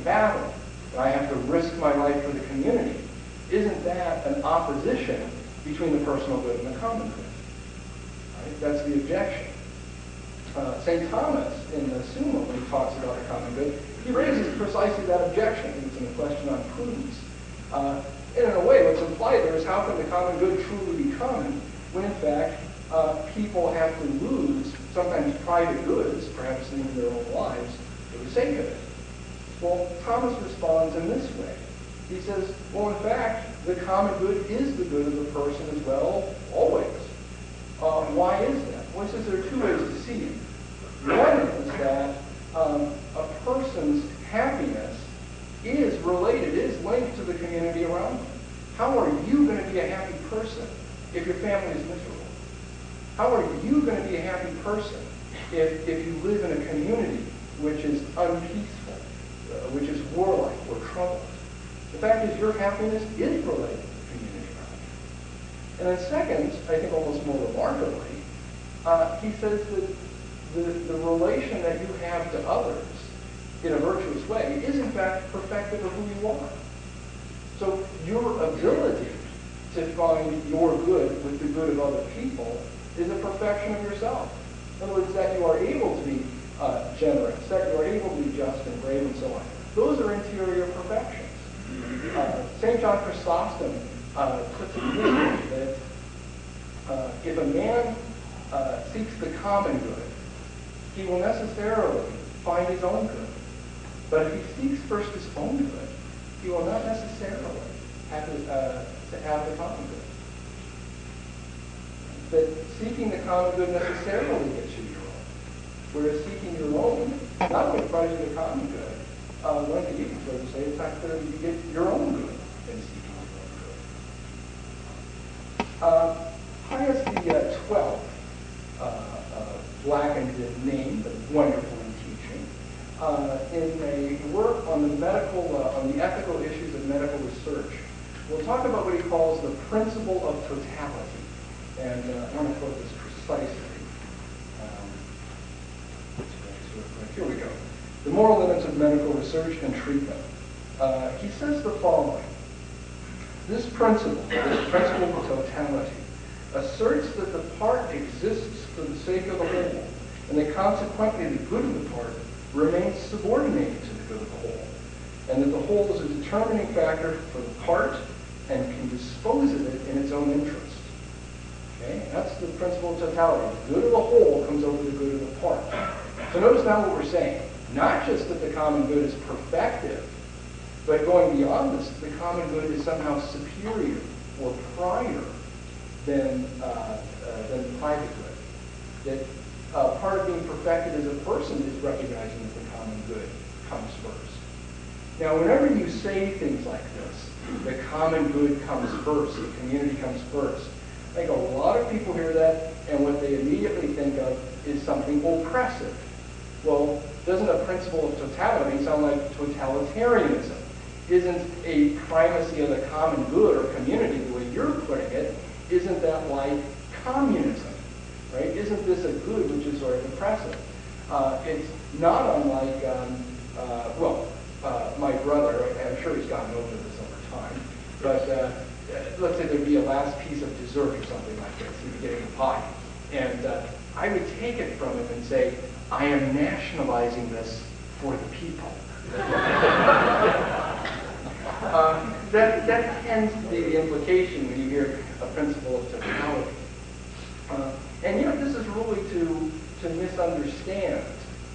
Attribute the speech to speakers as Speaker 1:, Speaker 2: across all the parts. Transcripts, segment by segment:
Speaker 1: battle, and I have to risk my life for the community, isn't that an opposition between the personal good and the common good? Right? That's the objection. St. Thomas, in the Summa, when he talks about the common good, he raises precisely that objection. It's in the question on prudence. And in a way, what's implied there is, how can the common good truly be common when, in fact, people have to lose sometimes private goods, perhaps even their own lives, for the sake of it? Well, Thomas responds in this way. He says, well, in fact, the common good is the good of the person as well, always. Why is that? Well, he says there are two ways to see it. One is that a person's happiness is related, is linked to the community around them. How are you going to be a happy person if your family is miserable? How are you going to be a happy person if you live in a community which is unpeaceful, which is warlike or troubled? The fact is, your happiness is related to the community around you. And then second, I think almost more remarkably, he says that the relation that you have to others in a virtuous way is in fact perfective of who you are. So your ability to find your good with the good of other people is a perfection of yourself. In other words, that you are able to be generous, that you are able to be just and brave and so on. Those are interior perfections. St. John Chrysostom puts it this way, that if a man seeks the common good, he will necessarily find his own good. But if he seeks first his own good, he will not necessarily have the common good. That seeking the common good necessarily gets you your own, whereas seeking your own not only provides you the common good, one could even sort of say it's not clear that you get your own good in seeking your own good. Pius XII, blackened in name, but wonderful in teaching, in a work on the ethical issues of medical research, will talk about what he calls the principle of totality. And I want to quote this precisely. Here we go. The moral limits of medical research and treatment. He says the following. This principle of totality, asserts that the part exists for the sake of the whole, and that consequently the good of the part remains subordinated to the good of the whole, and that the whole is a determining factor for the part and can dispose of it in its own interest. Okay? And that's the principle of totality. The good of the whole comes over the good of the part. So notice now what we're saying. Not just that the common good is perfective, but going beyond this, the common good is somehow superior or prior than private good. That part of being perfected as a person is recognizing that the common good comes first. Now, whenever you say things like this, the common good comes first, the community comes first, I think a lot of people hear that, and what they immediately think of is something oppressive. Well, doesn't a principle of totality sound like totalitarianism? Isn't a primacy of the common good or community, the way you're putting it, isn't that like communism, right? Isn't this a good which is sort of oppressive? It's not unlike, my brother, I'm sure he's gotten over this over time, but let's say there'd be a last piece of dessert or something like this, he'd be getting a pie, and I would take it from him and say, I am nationalizing this for the people. That tends to be the implication when you hear a principle of totality. And yet this is really to misunderstand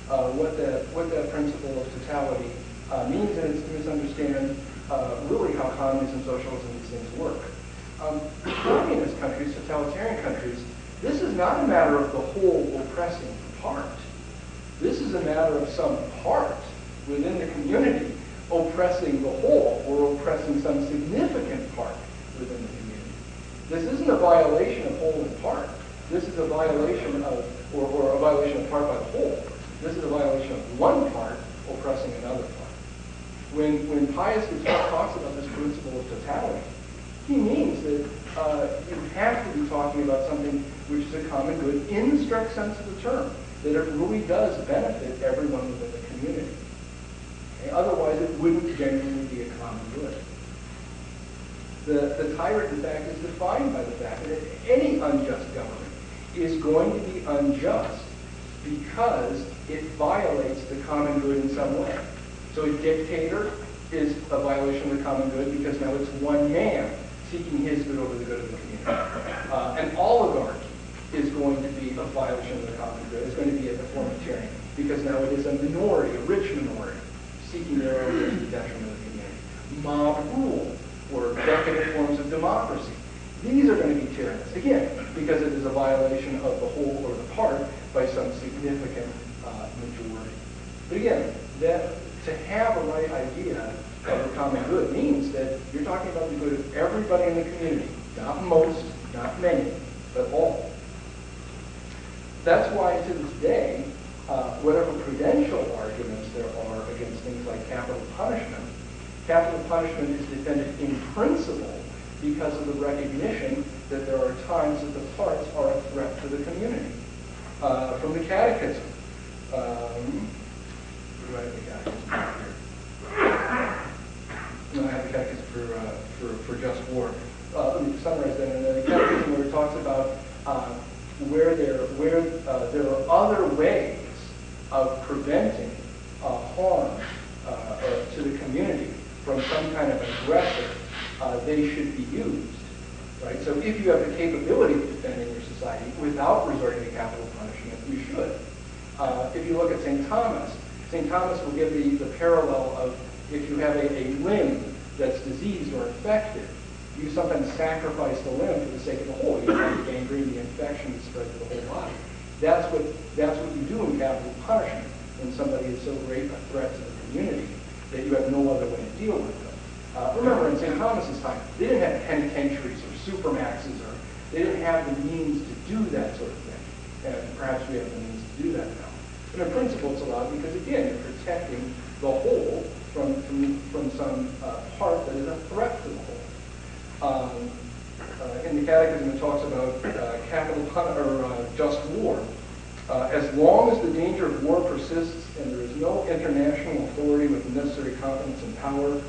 Speaker 1: what that principle of totality means, and it's to misunderstand really how communism, socialism, these things work. Communist countries, totalitarian countries, this is not a matter of the whole oppressing the part. This is a matter of some part within the community oppressing the whole, or oppressing some significant part within the community. This isn't a violation of whole and part. This is a violation of, or a violation of part by the whole. This is a violation of one part oppressing another part. When Pius talks about this principle of totality, he means that you have to be talking about something which is a common good in the strict sense of the term, that it really does benefit everyone within the community. Okay? Otherwise, it wouldn't genuinely be a common good. The tyrant, in fact, is defined by the fact that any unjust government is going to be unjust because it violates the common good in some way. So a dictator is a violation of the common good because now it's one man seeking his good over the good of the community. An oligarchy is going to be a violation of the common good. It's going to be a form of tyranny because now it is a minority, a rich minority, seeking their own good to the detriment of the community. Mob rule, or decadent forms of democracy. These are going to be tyrannous, again, because it is a violation of the whole or the part by some significant majority. But again, to have a right idea of the common good means that you're talking about the good of everybody in the community, not most, not many, but all. That's why to this day, whatever prudential arguments there are against things like capital punishment is defended in principle because of the recognition that there are times that the parts are a threat to the community. From the Catechism, where do I have the Catechism here? No, I have the Catechism for just war. Let me summarize that. In the Catechism, where it talks about where there are other ways of preventing harm to the community from some kind of aggressor, they should be used. Right? So if you have the capability of defending your society without resorting to capital punishment, you should. If you look at St. Thomas will give the parallel of if you have a limb that's diseased or infected, you sometimes sacrifice the limb for the sake of the whole. You don't want the gangrene, the infection to spread to the whole body. That's what you do in capital punishment when somebody is so great a threat to the community that you have no other way to deal with them. Remember, in St. Thomas's time, they didn't have penitentiaries or supermaxes, or they didn't have the means to do that sort of thing. And perhaps we have the means to do that now. But in principle, it's allowed because, again, you're protecting the whole from some part that is a threat to the whole. In the Catechism, it talks about just war. As long as the danger of war persists and there is no international authority with necessary competence and power,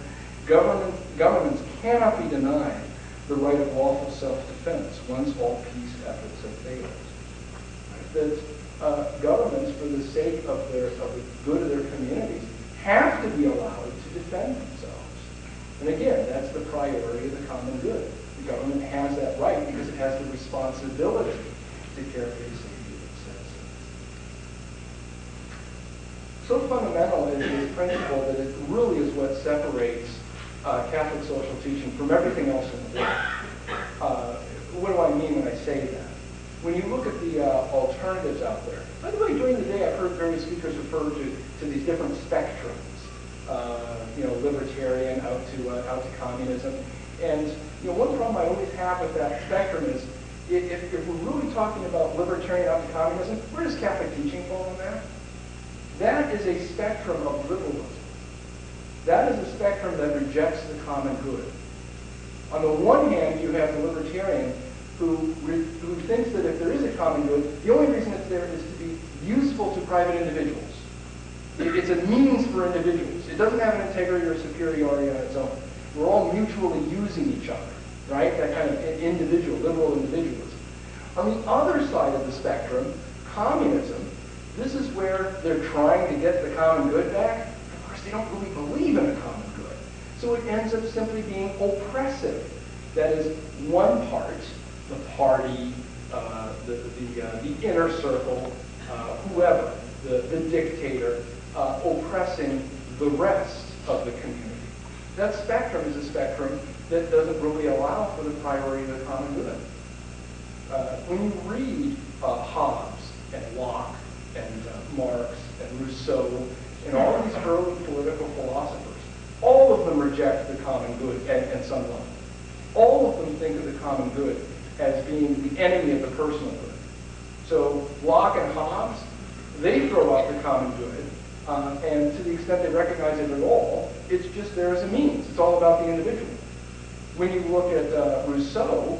Speaker 1: governments cannot be denied the right of lawful self-defense once all peace efforts have failed. That governments, for the sake of the good of their communities, have to be allowed to defend themselves. And again, that's the priority of the common good. The government has that right because it has the responsibility to care for the safety of its citizens. So fundamental is this principle that it really is what separates Catholic social teaching from everything else in the world. What do I mean when I say that? When you look at the alternatives out there, by the way, during the day I've heard various speakers refer to these different spectrums, libertarian out to communism. And one problem I always have with that spectrum is if we're really talking about libertarian out to communism, where does Catholic teaching fall on that? That is a spectrum of liberalism. That is a spectrum that rejects the common good. On the one hand, you have the libertarian who thinks that if there is a common good, the only reason it's there is to be useful to private individuals. It's a means for individuals. It doesn't have an integrity or superiority on its own. We're all mutually using each other, right? That kind of liberal individualism. On the other side of the spectrum, communism, this is where they're trying to get the common good back. Of course, they don't really believe in a common good. So it ends up simply being oppressive. That is, one part, the party, the inner circle, whoever, the dictator, oppressing the rest of the community. That spectrum is a spectrum that doesn't really allow for the priority of the common good. When you read Hobbes and Locke and Marx and Rousseau and all these early political philosophers, all of them reject the common good at some level. All of them think of the common good as being the enemy of the personal good. So Locke and Hobbes, they throw out the common good, and to the extent they recognize it at all, it's just there as a means. It's all about the individual. When you look at Rousseau,